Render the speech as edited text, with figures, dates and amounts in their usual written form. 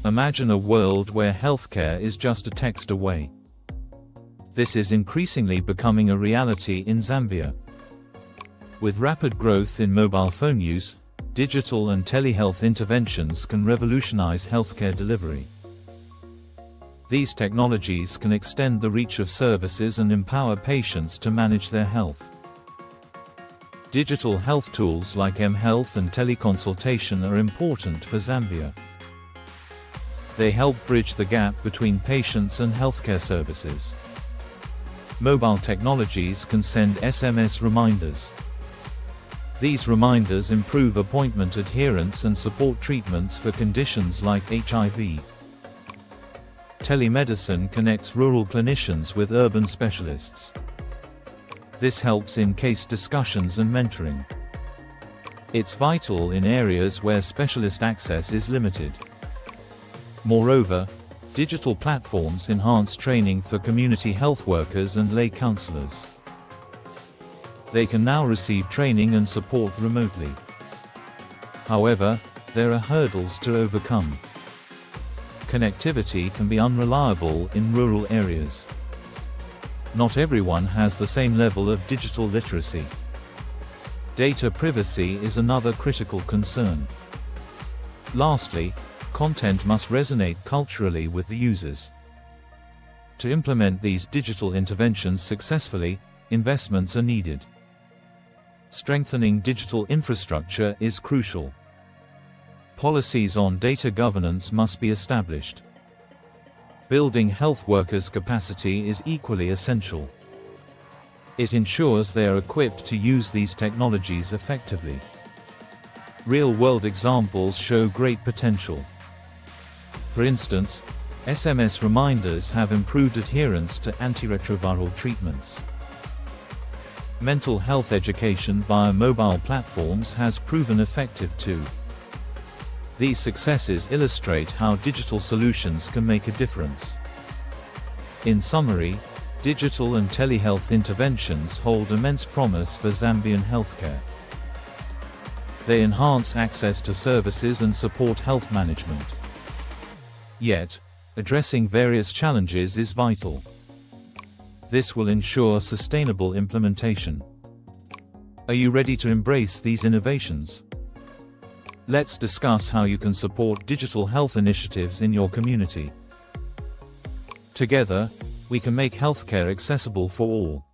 Imagine a world where healthcare is just a text away. This is increasingly becoming a reality in Zambia. With rapid growth in mobile phone use, digital and telehealth interventions can revolutionize healthcare delivery. These technologies can extend the reach of services and empower patients to manage their health. Digital health tools like mHealth and teleconsultation are important for Zambia. They help bridge the gap between patients and healthcare services. Mobile technologies can send SMS reminders. These reminders improve appointment adherence and support treatments for conditions like HIV. Telemedicine connects rural clinicians with urban specialists. This helps in case discussions and mentoring. It's vital in areas where specialist access is limited. Moreover, digital platforms enhance training for community health workers and lay counselors. They can now receive training and support remotely. However, there are hurdles to overcome. Connectivity can be unreliable in rural areas. Not everyone has the same level of digital literacy. Data privacy is another critical concern. Lastly, content must resonate culturally with the users. To implement these digital interventions successfully, investments are needed. Strengthening digital infrastructure is crucial. Policies on data governance must be established. Building health workers' capacity is equally essential. It ensures they are equipped to use these technologies effectively. Real-world examples show great potential. For instance, SMS reminders have improved adherence to antiretroviral treatments. Mental health education via mobile platforms has proven effective too. These successes illustrate how digital solutions can make a difference. In summary, digital and telehealth interventions hold immense promise for Zambian healthcare. They enhance access to services and support health management. Yet, addressing various challenges is vital. This will ensure sustainable implementation. Are you ready to embrace these innovations? Let's discuss how you can support digital health initiatives in your community. Together, we can make healthcare accessible for all.